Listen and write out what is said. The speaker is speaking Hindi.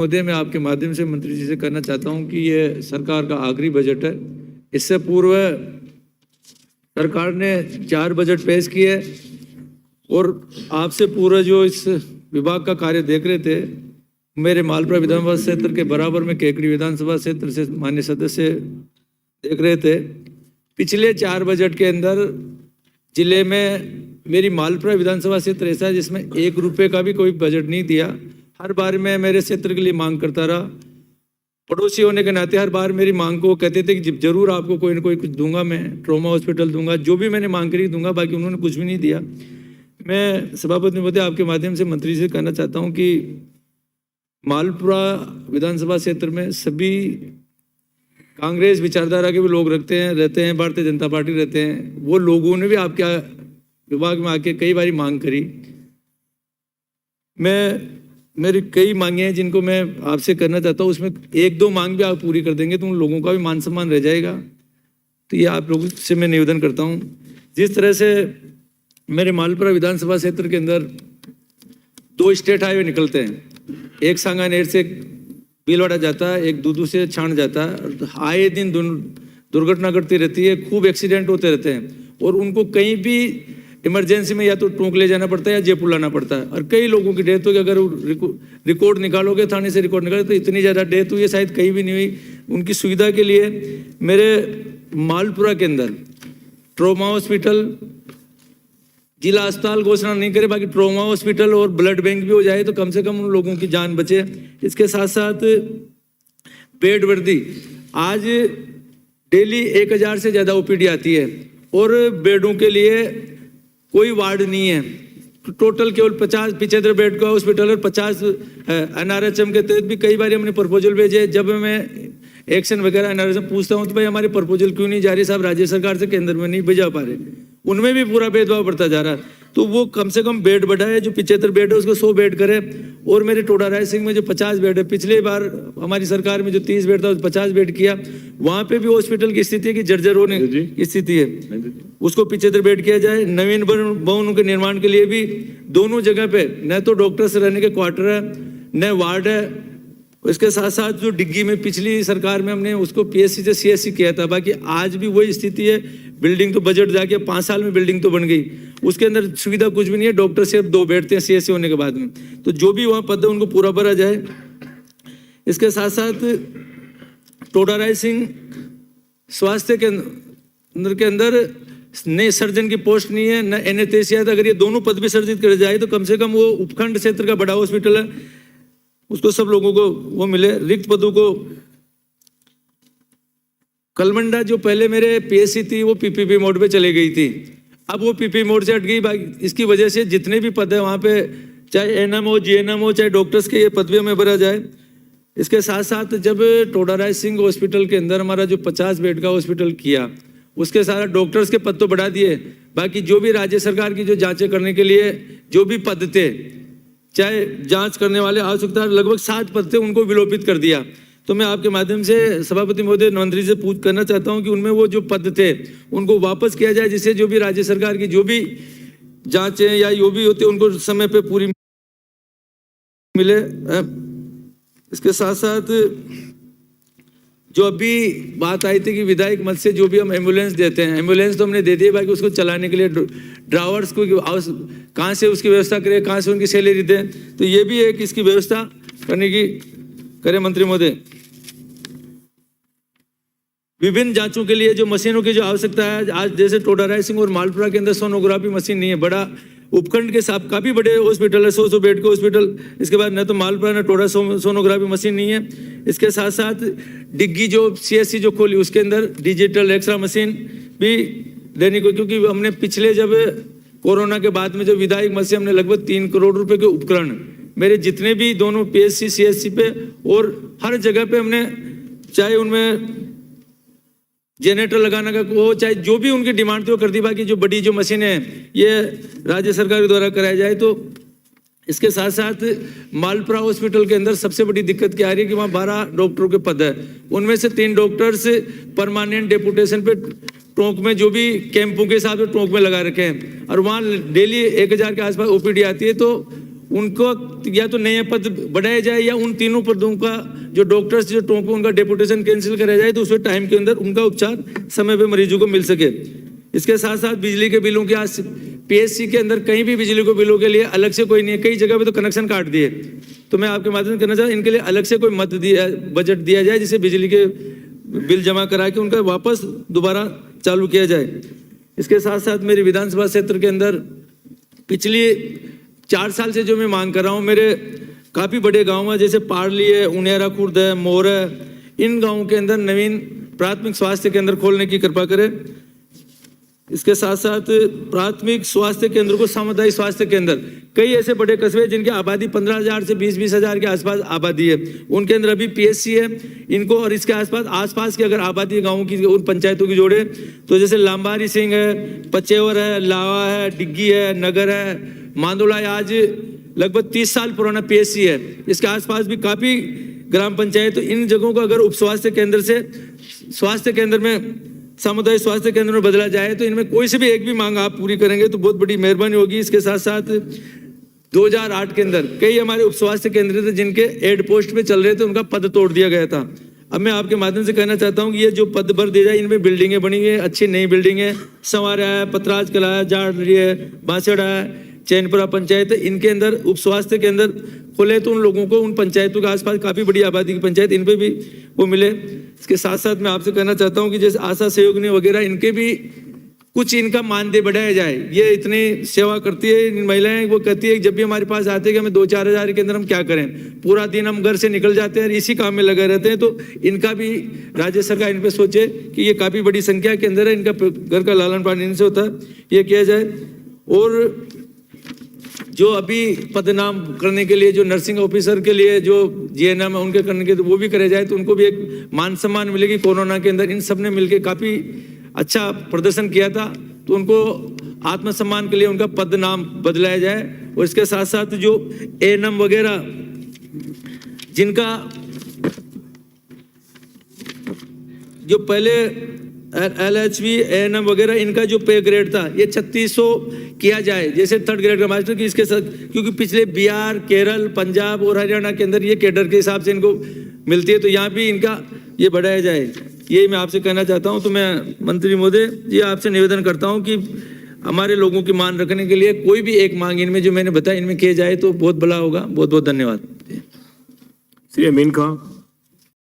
महोदय, मैं आपके माध्यम से मंत्री जी से कहना चाहता हूं कि ये सरकार का आखिरी बजट है। इससे पूर्व सरकार ने 4 बजट पेश किए और आपसे पूर्व जो इस विभाग का कार्य देख रहे थे, मेरे मालपुरा विधानसभा क्षेत्र के बराबर में केकड़ी विधानसभा क्षेत्र से माननीय सदस्य देख रहे थे। पिछले 4 बजट के अंदर जिले में मेरी मालपुरा विधानसभा क्षेत्र ऐसा है जिसमें 1 रुपये का भी कोई बजट नहीं दिया। हर बार मैं मेरे क्षेत्र के लिए मांग करता रहा। पड़ोसी होने के नाते हर बार मेरी मांग को कहते थे कि जरूर आपको कोई ना कोई कुछ दूंगा, मैं ट्रॉमा हॉस्पिटल दूंगा, जो भी मैंने मांग करी दूंगा, बाकी उन्होंने कुछ भी नहीं दिया। मैं सभापति महोदय आपके माध्यम से मंत्री से कहना चाहता हूँ कि मालपुरा विधानसभा क्षेत्र में सभी कांग्रेस विचारधारा के भी लोग रहते हैं, भारतीय जनता पार्टी रहते हैं। वो लोगों ने भी आपके विभाग में आके कई बारी मांग करी। मेरी कई मांगे हैं जिनको मैं आपसे करना चाहता हूँ, उसमें 1-2 मांग भी आप पूरी कर देंगे तो उन लोगों का भी मान सम्मान रह जाएगा। तो ये आप लोगों से मैं निवेदन करता हूँ। जिस तरह से मेरे मालपुरा विधानसभा क्षेत्र के अंदर 2 स्टेट हाईवे निकलते हैं, एक सांगानेर से भीलवाड़ा जाता है, एक दूदू से छाण जाता है। आए दिन दुर्घटना घटती रहती है, खूब एक्सीडेंट होते रहते हैं और उनको कहीं भी इमरजेंसी में या तो टोंक ले जाना पड़ता है या जयपुर लाना पड़ता है। और कई लोगों की डेथ हो गई। अगर रिकॉर्ड निकालोगे, थाने से रिकॉर्ड निकालोगे तो इतनी ज़्यादा डेथ हुई है, शायद कहीं भी नहीं हुई। उनकी सुविधा के लिए मेरे मालपुरा के अंदर ट्रॉमा हॉस्पिटल, जिला अस्पताल घोषणा नहीं करे, बाकी ट्रॉमा हॉस्पिटल और ब्लड बैंक भी हो जाए तो कम से कम उन लोगों की जान बचे। इसके साथ साथ बेड वृद्धि, आज डेली 1000 से ज़्यादा ओपीडी आती है और बेडों के लिए कोई वार्ड नहीं है। टोटल केवल 50-75 बेड का हॉस्पिटल और 50 NRHM के तहत भी कई बार हमने प्रपोजल भेजे। जब मैं एक्शन वगैरह NRHM पूछता हूँ तो भाई हमारे प्रपोजल क्यों नहीं जा रही साहब, राज्य सरकार से केंद्र में नहीं भेजा पा रहे, उनमें भी पूरा भेदभाव बढ़ता जा रहा है। तो वो कम से कम बेड बढ़ाए, जो 75 बेड है उसको 100 बेड करे। और मेरे टोडा राय सिंह में जो 50 बेड है, पिछले बार हमारी सरकार में जो 30 बेड था उस 50 बेड किया। वहाँ पे भी हॉस्पिटल की स्थिति है कि जर्जर होने की स्थिति है, उसको 75 बेड किया जाए। नवीन भवनों के निर्माण के लिए भी दोनों जगह पे न तो डॉक्टर्स रहने के क्वार्टर है न वार्ड है। इसके साथ साथ जो डिग्गी में पिछली सरकार में हमने उसको PSC से CSC किया था, बाकी आज भी वही स्थिति है। बिल्डिंग तो बजट जाके 5 साल में बिल्डिंग तो बन गई, उसके अंदर सुविधा कुछ भी नहीं है। डॉक्टर सिर्फ 2 बैठते हैं CSC होने के बाद में। तो जो भी वहाँ पद है उनको पूरा भरा जाए। इसके साथ साथ टोडा राय सिंह स्वास्थ्य के अंदर नए सर्जन की पोस्ट नहीं है, न एनेस्थेसिया। अगर ये दोनों पद भी सर्जित कर जाए तो कम से कम वो उपखंड क्षेत्र का बड़ा हॉस्पिटल है, उसको सब लोगों को वो मिले। रिक्त पदों को कलमंडा जो पहले मेरे PSC थी वो PPP मोड पे चली गई थी, अब वो PP मोड से हट गई। इसकी वजह से जितने भी पद है वहाँ पे चाहे NM हो, GNM हो, चाहे डॉक्टर्स के ये पदवियों में भरा जाए। इसके साथ साथ जब टोडा राय सिंह हॉस्पिटल के अंदर हमारा जो 50 बेड का हॉस्पिटल किया, उसके सारा डॉक्टर्स के पद तो बढ़ा दिए, बाकी जो भी राज्य सरकार की जो जाँचें करने के लिए जो भी पद थे, चाहे जांच करने वाले आवश्यकता लगभग 60 पद थे, उनको विलोपित कर दिया। तो मैं आपके माध्यम से सभापति महोदय मंत्री से पूछ करना चाहता हूं कि उनमें वो जो पद थे उनको वापस किया जाए, जिससे जो भी राज्य सरकार की जो भी जांचें या जो भी होते उनको समय पे पूरी मिले। इसके साथ साथ जो अभी बात आई थी कि विधायक मद से जो भी हम एम्बुलेंस देते हैं, एम्बुलेंस तो हमने दे दी है, बाकी उसको चलाने के लिए ड्राइवर्स को कहाँ से उसकी व्यवस्था करें, कहाँ से उनकी सैलरी दें, तो ये भी एक इसकी व्यवस्था करने की करें मंत्री महोदय। विभिन्न जांचों के लिए जो मशीनों की जो आवश्यकता है, आज जैसे टोडा राय सिंह और मालपुरा के अंदर सोनोग्राफी मशीन नहीं है। बड़ा उपखंड के साथ काफी बड़े हॉस्पिटल है, 100 बेड के हॉस्पिटल। इसके बाद न तो मालपुरा न टोडा सोनोग्राफी मशीन नहीं है। इसके साथ साथ डिग्गी जो CSC जो खोली उसके अंदर डिजिटल एक्सरा मशीन भी देने को, क्योंकि हमने पिछले जब कोरोना के बाद में जो विधायक मद से हमने लगभग 3 करोड़ रुपए के उपकरण मेरे जितने भी दोनों PSC CSC पे और हर जगह पे हमने, चाहे उनमें जनरेटर लगाने का हो, चाहे जो भी उनकी डिमांड थी वो कर दी। बाकी जो बड़ी जो मशीनें हैं ये राज्य सरकार के द्वारा कराया जाए। तो इसके साथ साथ मालपुरा हॉस्पिटल के अंदर सबसे बड़ी दिक्कत क्या आ रही है कि वहाँ 12 डॉक्टरों के पद है, उनमें से 3 डॉक्टर्स परमानेंट डेपुटेशन पे टोंक में जो भी कैंपों के हिसाब से टोंक में लगा रखे हैं और वहाँ डेली 1000 के आसपास OPD आती है। तो उनको या तो नए पद बढ़ाया जाए या उन तीनों पदों का जो डॉक्टर्स जो टोंको उनका डेपुटेशन कैंसिल कराया जाए तो उसमें टाइम के अंदर उनका उपचार समय पे मरीजों को मिल सके। इसके साथ साथ बिजली के बिलों की आज पीएससी के अंदर कहीं भी बिजली के बिलों के लिए अलग से कोई नहीं है, कई जगह पे तो कनेक्शन काट दिए। तो मैं आपके माध्यम से कहना चाहता हूँ इनके लिए अलग से कोई मत दिया बजट दिया जाए जिसे बिजली के बिल जमा करा के उनका वापस दोबारा चालू किया जाए। इसके साथ साथ मेरी विधानसभा क्षेत्र के अंदर पिछली 4 साल से जो मैं मांग कर रहा हूँ, मेरे काफ़ी बड़े गांव हैं जैसे पारली है, उनियारा खुर्द है, मोर है, इन गांवों के अंदर नवीन प्राथमिक स्वास्थ्य केंद्र खोलने की कृपा करें। इसके साथ साथ प्राथमिक स्वास्थ्य केंद्र को सामुदायिक स्वास्थ्य केंद्र, कई ऐसे बड़े कस्बे जिनकी आबादी 15,000 से 20-20 हज़ार के आसपास आबादी है, उनके अंदर अभी पीएससी है इनको, और इसके आसपास की अगर आबादी गाँव की उन पंचायतों की जोड़े तो जैसे लांबारी सिंह है, पचेवर है, लावा है, डिग्गी है, नगर है, मांदोला है, आज लगभग 30 साल पुराना पीएससी है। इसके आसपास भी काफ़ी ग्राम पंचायत, तो इन जगहों को अगर उप स्वास्थ्य केंद्र से स्वास्थ्य केंद्र में, सामुदायिक स्वास्थ्य केंद्र में बदला जाए तो इनमें कोई से भी एक भी मांग आप पूरी करेंगे तो बहुत बड़ी मेहरबानी होगी। इसके साथ साथ 2008 के अंदर कई हमारे उप स्वास्थ्य केंद्र थे जिनके हेड पोस्ट पे चल रहे थे, उनका पद तोड़ दिया गया था। अब मैं आपके माध्यम से कहना चाहता हूँ कि ये जो पद भर दिया जाए, इनमें बिल्डिंगें बनी है, अच्छी नई बिल्डिंगें, संवारा है, पतराज कला है, जाड़ी है, बांसड़ा है, चैनपुरा पंचायत है, इनके अंदर उप स्वास्थ्य के अंदर खोले तो उन लोगों को, उन पंचायतों के आसपास काफ़ी बड़ी आबादी की पंचायत, इन पे भी वो मिले। इसके साथ साथ मैं आपसे कहना चाहता हूँ कि जैसे आशा सहयोगिनी वगैरह, इनके भी कुछ इनका मानदेय बढ़ाया जाए। ये इतनी सेवा करती है इन महिलाएं, वो कहती है कि जब भी हमारे पास आते हैं कि हमें 2-4 हज़ार के अंदर हम क्या करें, पूरा दिन हम घर से निकल जाते हैं और इसी काम में लगे रहते हैं। तो इनका भी राज्य सरकार इन पर सोचे कि ये काफ़ी बड़ी संख्या के अंदर है, इनका घर का लालन पालन इनसे होता है, ये किया जाए। और जो अभी पदनाम करने के लिए जो नर्सिंग ऑफिसर के लिए जो जीएनएम है उनके करने के, तो वो भी करे जाए तो उनको भी एक मान सम्मान मिलेगी। कोरोना के अंदर इन सब ने मिलकर काफ़ी अच्छा प्रदर्शन किया था, तो उनको आत्मसम्मान के लिए उनका पद नाम बदलाया जाए। और इसके साथ साथ जो एएनएम वगैरह जिनका जो पहले LHV एएनएम वगैरह इनका जो पे ग्रेड था ये 3600 किया जाए, जैसे 3rd ग्रेड का मास्टर की इसके साथ, क्योंकि पिछले बिहार, केरल, पंजाब और हरियाणा के अंदर ये कैडर के हिसाब से इनको मिलती है, तो यहाँ भी इनका ये बढ़ाया जाए, यही मैं आपसे कहना चाहता हूँ। तो मैं मंत्री महोदय जी आपसे निवेदन करता हूँ कि हमारे लोगों की मान रखने के लिए कोई भी एक मांग इनमें जो मैंने बताया इनमें किया जाए तो बहुत भला होगा। बहुत बहुत धन्यवाद। श्री अमीन खां।